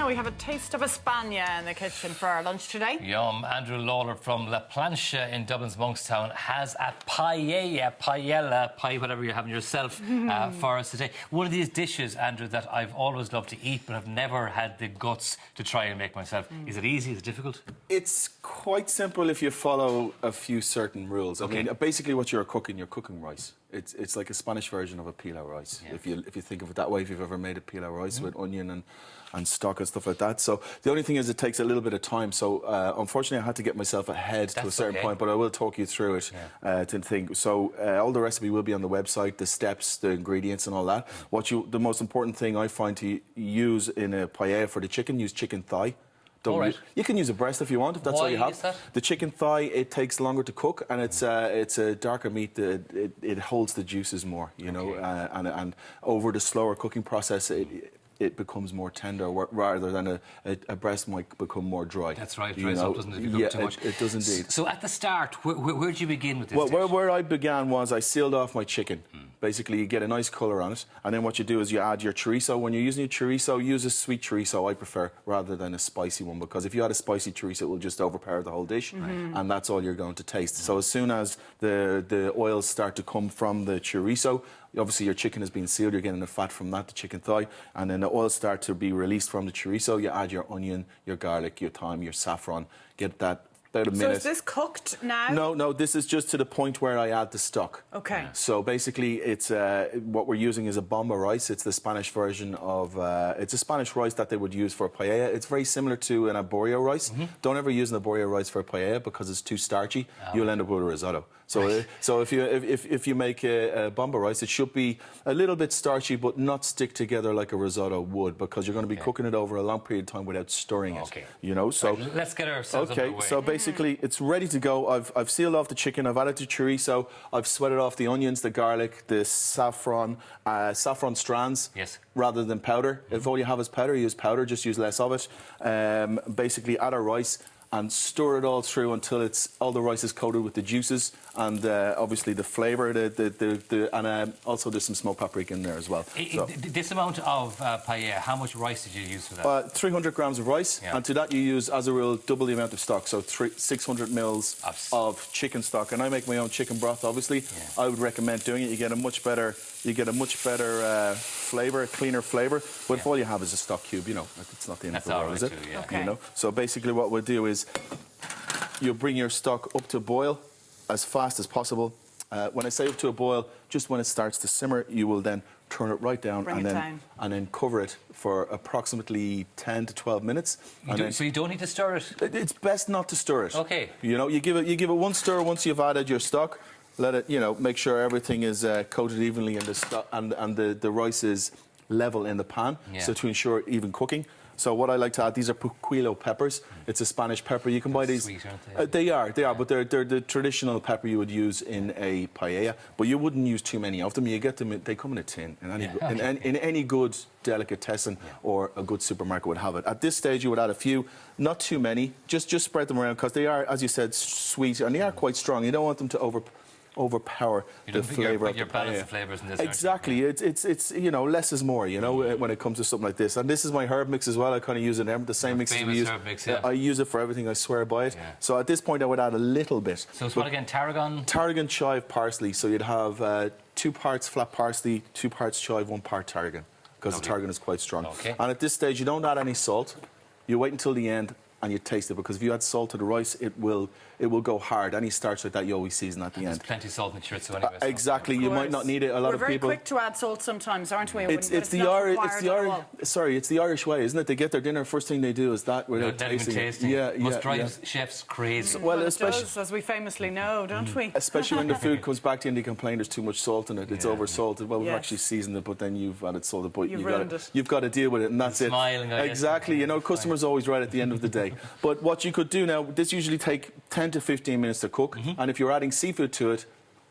we have a taste of España in the kitchen for our lunch today. Yum. Andrew Lawlor from La Plancha in Dublin's Monkstown has a paella, whatever you're having yourself, for us today. One of these dishes, Andrew, that I've always loved to eat but have never had the guts to try and make myself. Is it easy? Is it difficult? It's quite simple if you follow a few certain rules. Okay. I mean, basically what you're cooking rice. It's like a Spanish version of a pilau rice, if you think of it that way, if you've ever made a pilau rice with onion and stock and stuff like that. So the only thing is it takes a little bit of time. So unfortunately I had to get myself ahead to a certain point, but I will talk you through it to think. So all the recipe will be on the website, the steps, the ingredients and all that. The most important thing I find to use in a paella for the chicken, use chicken thigh. You can use a breast if you want, if that's all you have. The chicken thigh, it takes longer to cook, and it's a darker meat. It holds the juices more, you know, and over the slower cooking process, it becomes more tender, rather than a breast might become more dry. That's right, you know? so it doesn't cook too much. It does indeed. So at the start, where did you begin with this dish? Where I began was I sealed off my chicken. Basically, you get a nice colour on it, and then what you do is you add your chorizo. When you're using your chorizo, use a sweet chorizo, I prefer, rather than a spicy one, because if you add a spicy chorizo, it will just overpower the whole dish, and that's all you're going to taste. So as soon as the oils start to come from the chorizo, obviously your chicken has been sealed, you're getting the fat from that, the chicken thigh, and then the oils start to be released from the chorizo. You add your onion, your garlic, your thyme, your saffron, get that about a minute. So is this cooked now? No, this is just to the point where I add the stock. Okay. So basically, it's what we're using is a bomba rice. It's the Spanish version of... it's a Spanish rice that they would use for a paella. It's very similar to an arborio rice. Don't ever use an arborio rice for a paella because it's too starchy. You'll end up with a risotto. So, if you make a bomba rice, it should be a little bit starchy, but not stick together like a risotto would, because you're going to be cooking it over a long period of time without stirring it. You know, so right, let's get ourselves underway. So basically, it's ready to go. I've sealed off the chicken. I've added the chorizo. I've sweated off the onions, the garlic, the saffron strands. Yes. Rather than powder. If all you have is powder, use powder. Just use less of it. Basically, add our rice and stir it all through until all the rice is coated with the juices and obviously the flavour, and also there's some smoked paprika in there as well. This amount of paella, how much rice did you use for that? 300 grams of rice, and to that you use, as a rule, double the amount of stock, so 600 mils of chicken stock. And I make my own chicken broth, obviously. I would recommend doing it. You get a much better flavour, a cleaner flavour. But if all you have is a stock cube, you know, it's not the end of the world, is it? Okay. You know? So basically what we'll do is you bring your stock up to a boil as fast as possible. When I say up to a boil, just when it starts to simmer, you will then turn it right down and then cover it for approximately 10 to 12 minutes. So you don't need to stir it? It's best not to stir it. Okay. You know, you give it one stir once you've added your stock. Let it, you know, make sure everything is coated evenly in the stock and the rice is level in the pan, so to ensure even cooking. So what I like to add, these are piquillo peppers. It's a Spanish pepper. You can buy these. Sweet, aren't they? They are, but they're the traditional pepper you would use in a paella. But you wouldn't use too many of them. You get them; they come in a tin. In any good delicatessen or a good supermarket would have it. At this stage, you would add a few, not too many. Just spread them around because they are, as you said, sweet and they are quite strong. You don't want them to overpower the flavour of the paella. Flavours in this. Exactly, it's you know, less is more, you know, when it comes to something like this. And this is my herb mix as well. I kind of use it in the same mix as we use. Herb mix, I use it for everything. I swear by it. So at this point, I would add a little bit. So it's what again? Tarragon. Tarragon, chive, parsley. So you'd have 2 parts flat parsley, 2 parts chive, 1 part tarragon, because the tarragon is quite strong. And at this stage, you don't add any salt. You wait until the end and you taste it, because if you add salt to the rice, it will go hard. Any starch like that, you always season at the end. There's plenty of salt in the chorizo anyway. Exactly, you might not need it. A lot of people. We're very quick to add salt sometimes, aren't we? It's the Irish way, isn't it? They get their dinner, first thing they do is that without tasting. Must drive chefs crazy. Well, especially, it does, as we famously know, don't we? Especially when the food comes back to you and they complain there's too much salt in it. It's over salted. Well, we've actually seasoned it, but then you've added salt. But you've got to deal with it, and that's it. Smiling, exactly. You know, customers always right at the end of the day. But what you could do now, this usually take 10 to 15 minutes to cook, and if you're adding seafood to it,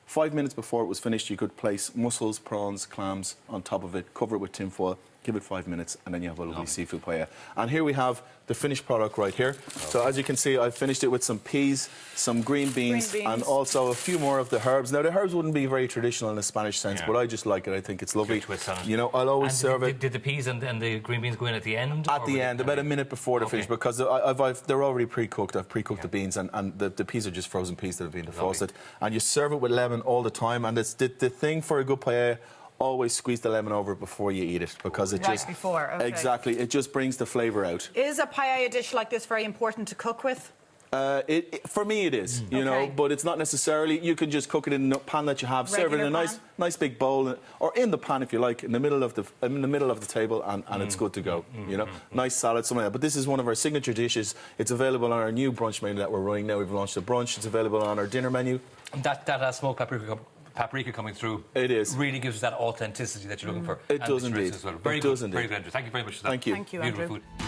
5 minutes before it was finished, you could place mussels, prawns, clams on top of it, cover it with tin foil, give it 5 minutes, and then you have a lovely seafood paella. And here we have the finished product right here. So as you can see, I've finished it with some peas, some green beans, and also a few more of the herbs. Now, the herbs wouldn't be very traditional in the Spanish sense, but I just like it. I think it's lovely. Twist on it. You know, I'll always serve it. Did the peas and the green beans go in at the end? At the end, about a minute before the finish, because they're already pre-cooked. I've pre-cooked the beans, and the peas are just frozen peas that have been defrosted. And you serve it with lemon all the time. And it's the thing for a good paella, always squeeze the lemon over it before you eat it, because it just... before, okay. Exactly, it just brings the flavour out. Is a paella dish like this very important to cook with? For me, it is, you know, but it's not necessarily. You can just cook it in the pan that you have, serve it in a nice big bowl, or in the pan if you like, in the middle of the table, and it's good to go. You know, nice salad, something like that. But this is one of our signature dishes. It's available on our new brunch menu that we're running now. We've launched a brunch. It's available on our dinner menu. That smoked paprika coming through. It is. Really gives us that authenticity that you're looking for. It does indeed. Well. Very good. Very good, Andrew. Thank you very much for that. Thank you. Thank you, Beautiful Andrew. food.